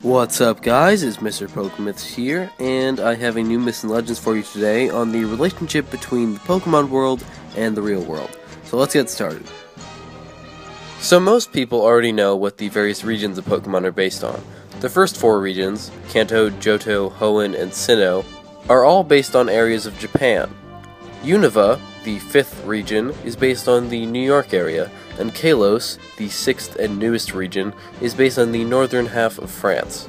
What's up, guys? It's MrPokemyths here, and I have a new Myths and Legends for you today on the relationship between the Pokemon world and the real world. So let's get started. So most people already know what the various regions of Pokemon are based on. The first four regions, Kanto, Johto, Hoenn, and Sinnoh, are all based on areas of Japan. Unova, the fifth region, is based on the New York area, and Kalos, the sixth and newest region, is based on the northern half of France.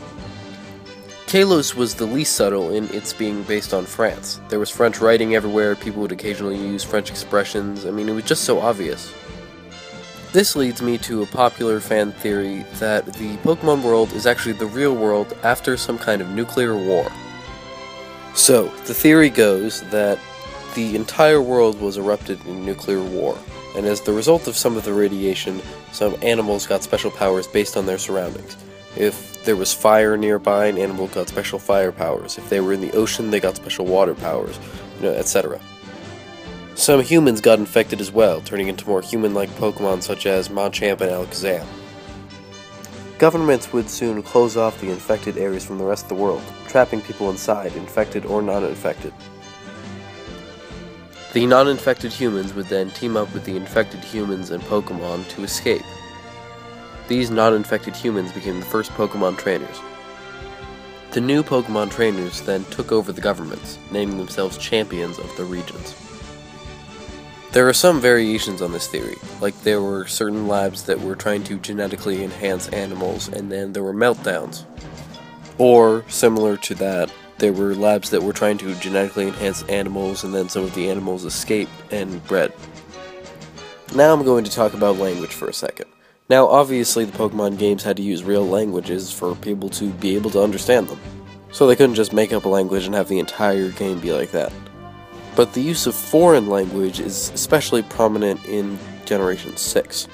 Kalos was the least subtle in its being based on France. There was French writing everywhere, people would occasionally use French expressions. It was just so obvious. This leads me to a popular fan theory that the Pokemon world is actually the real world after some kind of nuclear war. So, the theory goes that the entire world was erupted in nuclear war, and as the result of some of the radiation, some animals got special powers based on their surroundings. If there was fire nearby, an animal got special fire powers. If they were in the ocean, they got special water powers, etc. Some humans got infected as well, turning into more human-like Pokemon such as Machamp and Alakazam. Governments would soon close off the infected areas from the rest of the world, trapping people inside, infected or non-infected. The non-infected humans would then team up with the infected humans and Pokemon to escape. These non-infected humans became the first Pokemon trainers. The new Pokemon trainers then took over the governments, naming themselves champions of the regions. There are some variations on this theory, like there were certain labs that were trying to genetically enhance animals, and then there were meltdowns. Or, similar to that, there were labs that were trying to genetically enhance animals, and then some of the animals escaped and bred. Now I'm going to talk about language for a second. Now, obviously the Pokemon games had to use real languages for people to be able to understand them. So they couldn't just make up a language and have the entire game be like that. But the use of foreign language is especially prominent in Generation 6.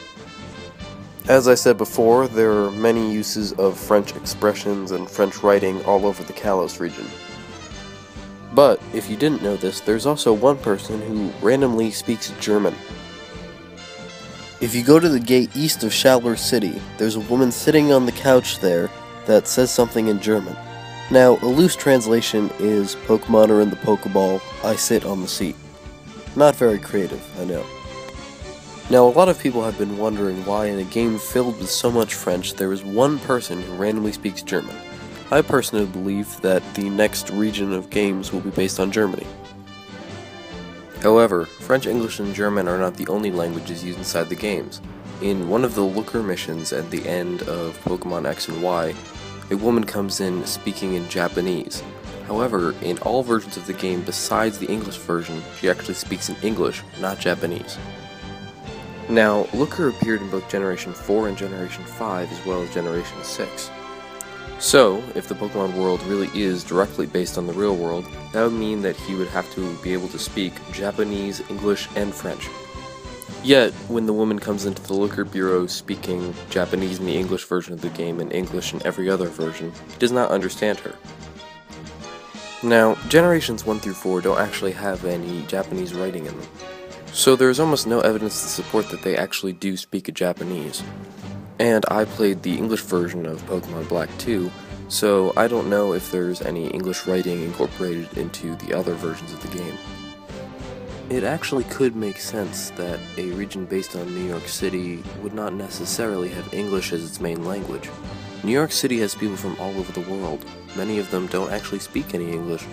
As I said before, there are many uses of French expressions and French writing all over the Kalos region. But, if you didn't know this, there's also one person who randomly speaks German. If you go to the gate east of Shaler City, there's a woman sitting on the couch there that says something in German. Now, a loose translation is, "Pokemon are in the Pokeball, I sit on the seat." Not very creative, I know. Now, a lot of people have been wondering why in a game filled with so much French, there is one person who randomly speaks German. I personally believe that the next region of games will be based on Germany. However, French, English, and German are not the only languages used inside the games. In one of the Looker missions at the end of Pokemon X and Y, a woman comes in speaking in Japanese. However, in all versions of the game besides the English version, she actually speaks in English, not Japanese. Now, Looker appeared in both Generation 4 and Generation 5 as well as Generation 6. So, if the Pokemon world really is directly based on the real world, that would mean that he would have to be able to speak Japanese, English, and French. Yet, when the woman comes into the Looker Bureau speaking Japanese in the English version of the game and English in every other version, he does not understand her. Now, Generations 1 through 4 don't actually have any Japanese writing in them, so there is almost no evidence to support that they actually do speak a Japanese. And I played the English version of Pokemon Black 2, so I don't know if there's any English writing incorporated into the other versions of the game. It actually could make sense that a region based on New York City would not necessarily have English as its main language. New York City has people from all over the world. Many of them don't actually speak any English.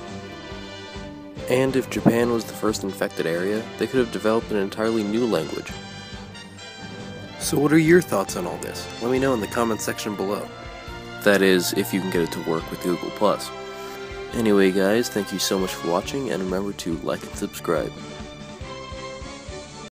And if Japan was the first infected area, they could have developed an entirely new language. So what are your thoughts on all this? Let me know in the comments section below. That is, if you can get it to work with Google+. Anyway guys, thank you so much for watching, and remember to like and subscribe.